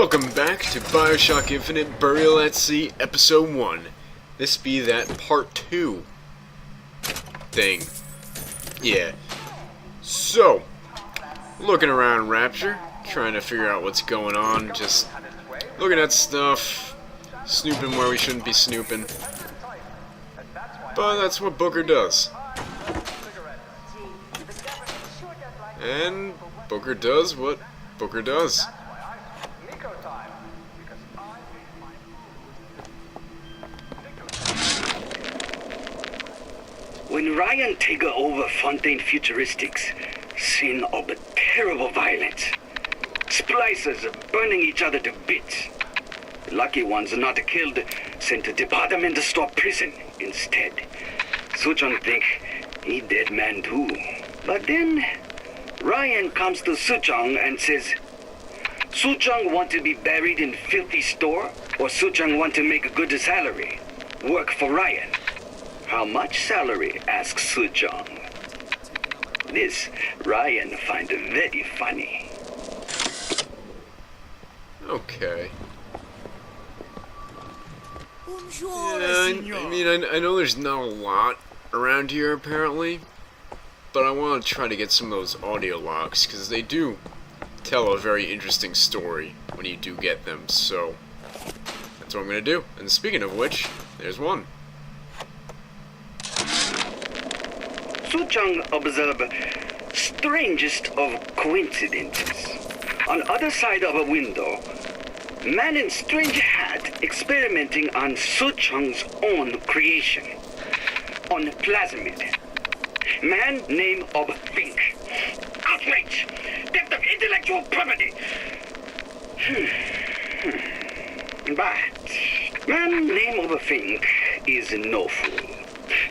Welcome back to Bioshock Infinite Burial at Sea, Episode 1. This be that Part 2 thing. Yeah. So, looking around Rapture, trying to figure out what's going on, just looking at stuff, snooping where we shouldn't be snooping. But that's what Booker does. And Booker does what Booker does. When Ryan take over Fontaine Futuristics, scene of terrible violence. Splicers burning each other to bits. Lucky ones not killed, sent to department store prison instead. Suchong think he dead man too. But then Ryan comes to Suchong and says, Suchong want to be buried in filthy store, or Suchong want to make a good salary, work for Ryan. How much salary? Asks Suchong. This Ryan find very funny. Okay. Yeah, I know there's not a lot around here apparently, but I want to try to get some of those audio logs because they do tell a very interesting story when you do get them. So that's what I'm gonna do. And speaking of which, there's one. Suchong observe strangest of coincidences. On other side of a window, man in strange hat experimenting on Suchong's own creation. On plasmid. Man name of Fink. Outrage! Theft of intellectual property! But man name of Fink is no fool.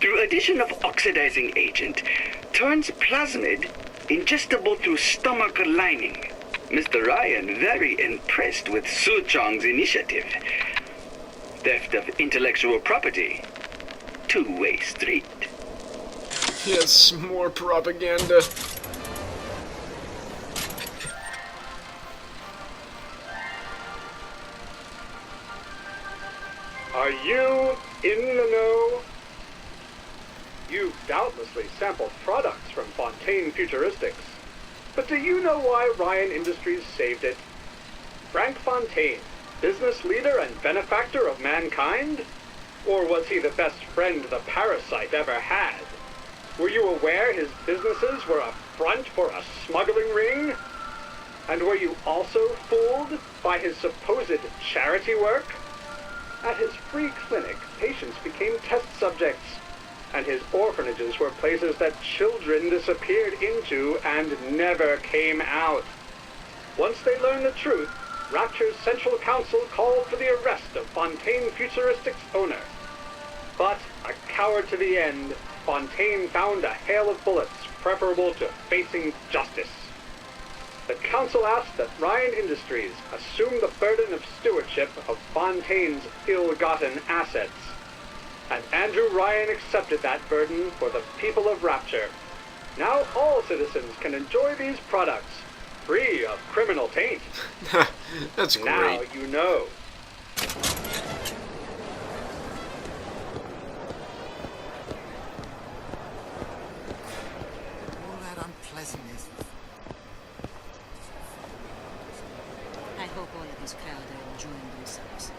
Through addition of oxidizing agent, turns plasmid ingestible through stomach lining. Mr. Ryan very impressed with Suchong's initiative. Theft of intellectual property, two-way street. Yes, more propaganda. Are you in the know? You've doubtlessly sampled products from Fontaine Futuristics. But do you know why Ryan Industries saved it? Frank Fontaine, business leader and benefactor of mankind? Or was he the best friend the parasite ever had? Were you aware his businesses were a front for a smuggling ring? And were you also fooled by his supposed charity work? At his free clinic, patients became test subjects, and his orphanages were places that children disappeared into and never came out. Once they learned the truth, Rapture's Central Council called for the arrest of Fontaine Futuristics' owner. But, a coward to the end, Fontaine found a hail of bullets preferable to facing justice. The council asked that Ryan Industries assume the burden of stewardship of Fontaine's ill-gotten assets. And Andrew Ryan accepted that burden for the people of Rapture. Now all citizens can enjoy these products, free of criminal taint. That's great. Now you know. All that unpleasantness. I hope all of this crowd are enjoying themselves.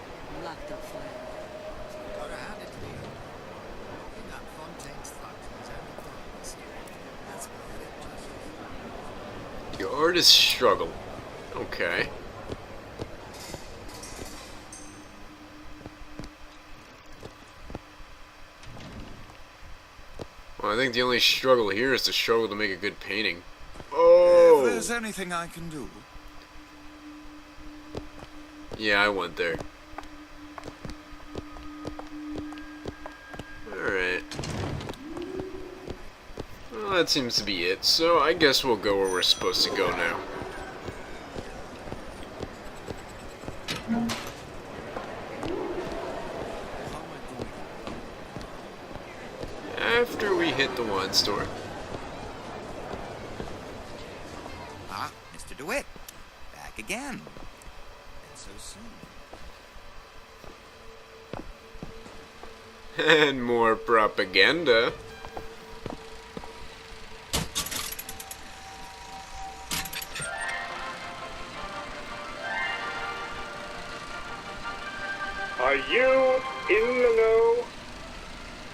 Locked up forever. Gotta hand it to me. In that Fontaine's factories and the products. That's good. The artist struggle. Okay. Well, I think the only struggle here is to struggle to make a good painting. Oh! If there's anything I can do. Yeah, I went there. Alright. Well, that seems to be it, so I guess we'll go where we're supposed to go now. After we hit the wine store. Ah, Mr. DeWitt. Back again. so soon. And more propaganda. Are you in the know?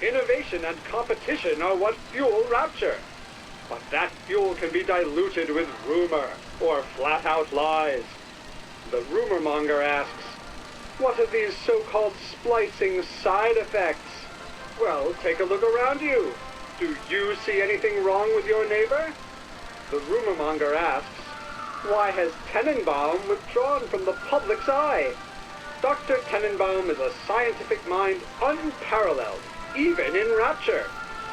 Innovation and competition are what fuel Rapture. But that fuel can be diluted with rumor or flat-out lies. The rumor monger asks, what are these so-called splicing side effects? Well, take a look around you. Do you see anything wrong with your neighbor? The rumor monger asks, why has Tenenbaum withdrawn from the public's eye? Dr. Tenenbaum is a scientific mind unparalleled, even in Rapture.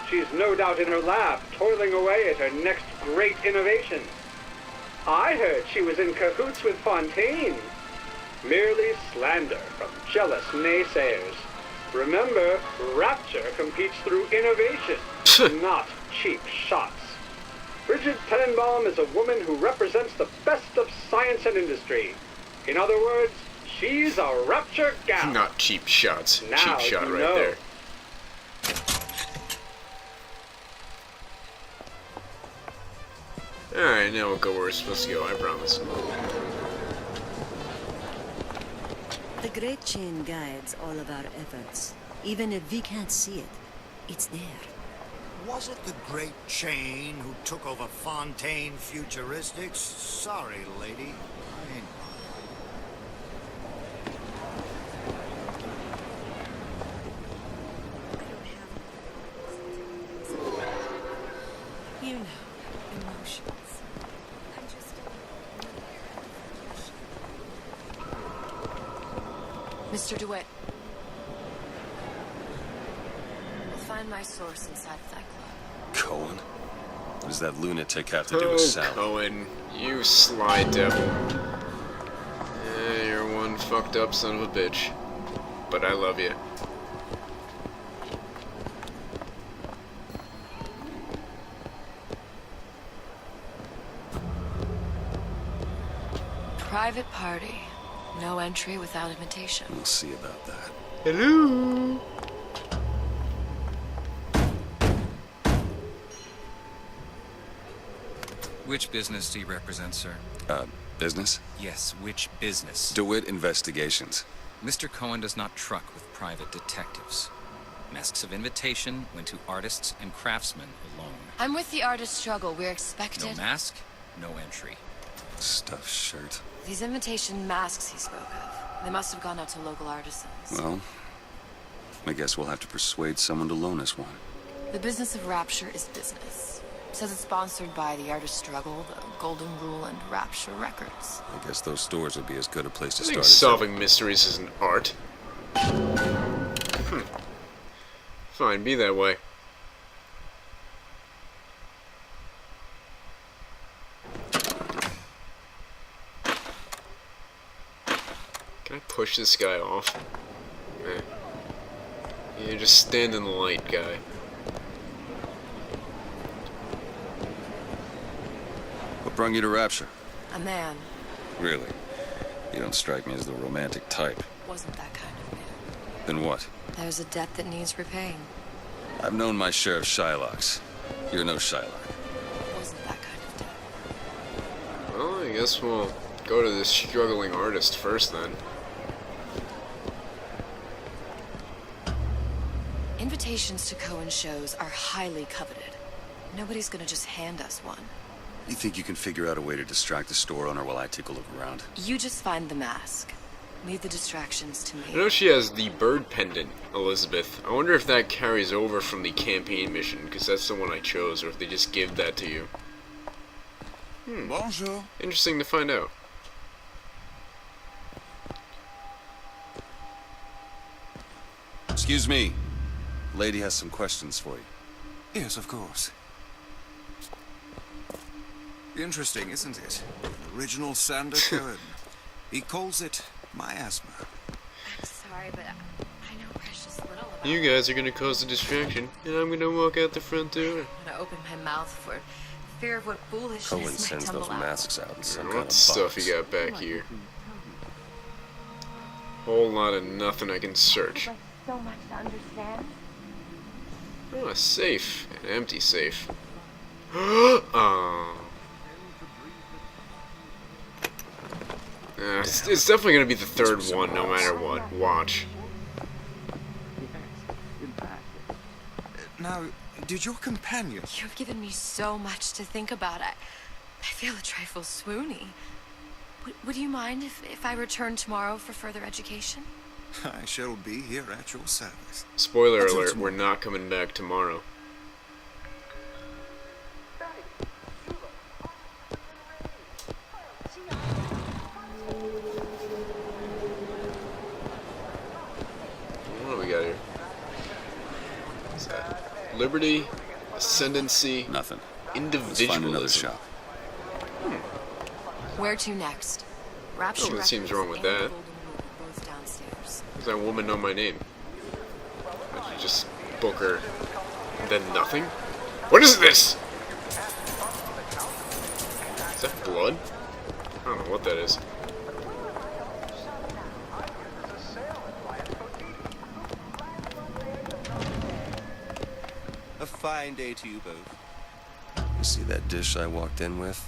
She's no doubt in her lab, toiling away at her next great innovation. I heard she was in cahoots with Fontaine. Merely slander from jealous naysayers. Remember, Rapture competes through innovation, not cheap shots. Bridget Tenenbaum is a woman who represents the best of science and industry. In other words, she's a Rapture gal. Not cheap shots. Now Cheap shot you right know. there. Alright, now we'll go where we're supposed to go, I promise. The Great Chain guides all of our efforts. Even if we can't see it, it's there. Was it the Great Chain who took over Fontaine Futuristics? Sorry, lady. I ain't You know, emotions. I'm just... Mr. DeWitt. We'll find my source inside of that club. Cohen? What does that lunatic have to do Oh, with Sally? Cohen, you sly devil. You're one fucked up son of a bitch. But I love you. Private party. No entry without invitation. We'll see about that. Hello. Which business do you represent, sir? Business? Yes, which business? DeWitt Investigations. Mr. Cohen does not truck with private detectives. Masks of invitation went to artists and craftsmen alone. I'm with the artist struggle. We're expected. No mask, no entry. Stuffed shirt. These invitation masks he spoke of. They must have gone out to local artisans. Well, I guess we'll have to persuade someone to loan us one. The business of Rapture is business. Says it's sponsored by the artist struggle, the Golden Rule, and Rapture Records. I guess those stores would be as good a place to I think start as solving mysteries is an art. Fine, be that way. Can I push this guy off? Eh. Yeah, just stand in the light, guy. What brought you to Rapture? A man. Really? You don't strike me as the romantic type. Wasn't that kind of man. Then what? There's a debt that needs repaying. I've known my share of Shylocks. You're no Shylock. Wasn't that kind of debt. Well, I guess we'll go to this struggling artist first, then. Invitations to Cohen shows are highly coveted. Nobody's gonna just hand us one. You think you can figure out a way to distract the store owner while I take a look around? You just find the mask. Leave the distractions to I know me. she has the bird pendant, Elizabeth. I wonder if that carries over from the campaign mission, because that's the one I chose, or if they just give that to you. Bonjour. Interesting to find out. Excuse me. Lady has some questions for you. Yes, of course. Interesting, isn't it? Original Sander Cohen. He calls it miasma. I'm sorry, but I know precious little about You guys are gonna cause a distraction, and I'm gonna walk out the front door. I'm gonna open my mouth for fear of what foolishness Cohen might sends tumble those out. masks out in some kind What of stuff box. you got back here? Whole lot of nothing I can search. Like so much to understand. Oh, a safe. An empty safe. Oh. It's definitely gonna be the third one, no matter what. Watch. Now, did your companion... You've given me so much to think about. I feel a trifle swoony. Would you mind if I return tomorrow for further education? I shall be here at your service. Spoiler alert, we're not coming back tomorrow. What do we got here? What's that? Liberty, ascendancy, Nothing. individualism. Let's find another shop. Where to next? Rapture. Nothing seems wrong with and the that. Golden Rule, both downstairs. Does that woman know my name? Did you just book her and then nothing? What is this? Is that blood? I don't know what that is. A fine day to you both. You see that dish I walked in with?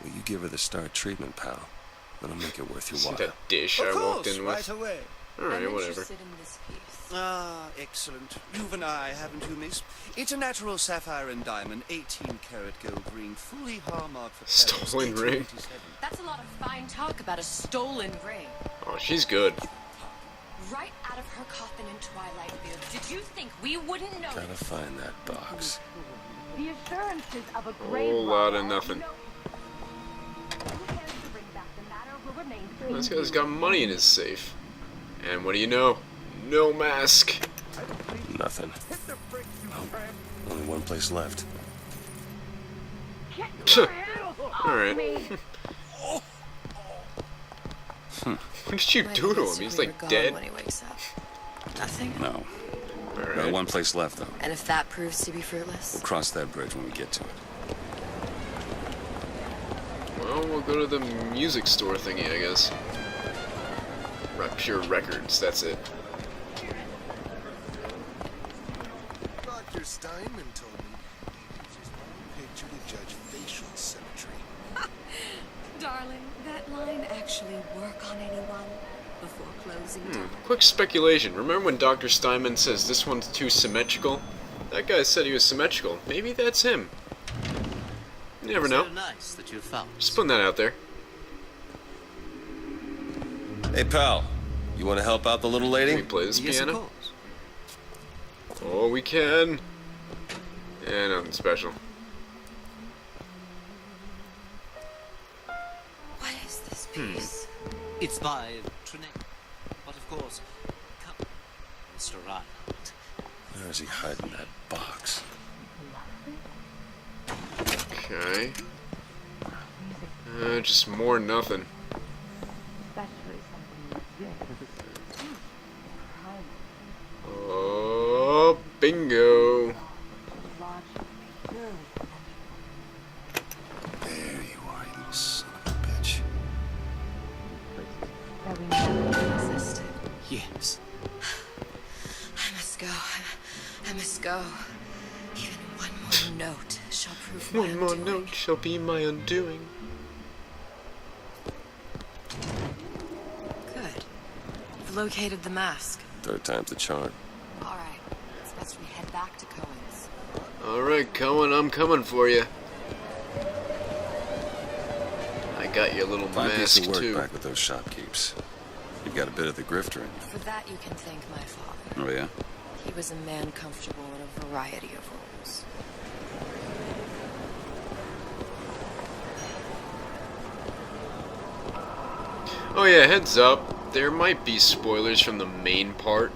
Well, you give her the star treatment, pal. That'll make it worth your See while. that dish I walked in with? right away. Alright, I'm whatever. interested in this piece. Ah, excellent. You've an eye, haven't you, miss? It's a natural sapphire and diamond, 18-karat gold ring, fully hallmarked for Paris, Stolen ring? 1887. That's a lot of fine talk about a stolen ring. Oh, she's good. Right out of her coffin in Twilight View. Did you think we wouldn't know? Gotta find that box. The assurances of a great Whole lot of nothing. This guy's got money in his safe. And what do you know? No mask. Nothing. Oh, only one place left. Alright. What did you do to him? He's like dead. When he wakes up. Nothing. No. Alright. Got one place left, though. And if that proves to be fruitless? We'll cross that bridge when we get to it. Well, we'll go to the music store thingy, I guess. Rapture Records, that's it. Dr. Steinman told me he uses one picture to judge facial symmetry. Darling, that line actually work on anyone before closing time? Quick speculation. Remember when Dr. Steinman says this one's too symmetrical? That guy said he was symmetrical. Maybe that's him. You never know. Nice that you found. Just putting that out there. Hey, pal. You want to help out the little lady? Can we play this Yes, of piano? course. Oh, we can. Yeah, nothing special. What is this piece? It's by Trinet. But of course, come, Mr. Reinhardt. Where is he hiding that box? Okay. Just more nothing. Oh, bingo. There you are, you little son of a bitch. That we never existed. Yes. I must go. I must go. Even one more note shall prove my One more undoing. note shall be my undoing. Good. You've located the mask. Third time's the charm. All right. It's best we head back to Cohen's. Alright, Cohen, I'm coming for you. I got your little Fine piece mask, of work too. back with those shopkeepers. You got a bit of the grifter in you. For that, you can thank my father. Oh, yeah? He was a man comfortable in a variety of roles. Oh yeah, heads up. There might be spoilers from the main part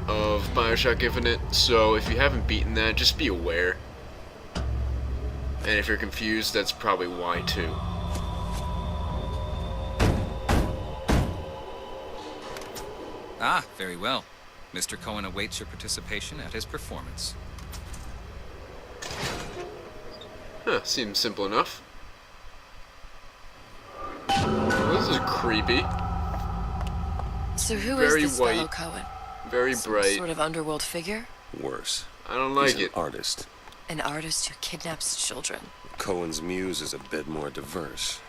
of Bioshock Infinite, so if you haven't beaten that, just be aware. And if you're confused, that's probably why too. Ah, very well. Mr. Cohen awaits your participation at his performance. Huh, seems simple enough. Well, this is creepy. So who Very is this white. fellow Cohen? Very Some bright. sort of underworld figure? Worse. I don't like He's it. an artist. An artist who kidnaps children. Cohen's muse is a bit more diverse.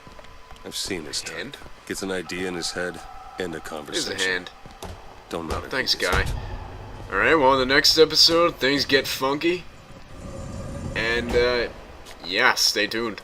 I've seen his type. Hand? Gets an idea in his head, end a Here's conversation. a hand. Don't matter. Thanks, guy. Alright, well, in the next episode, things get funky. And, yeah, stay tuned.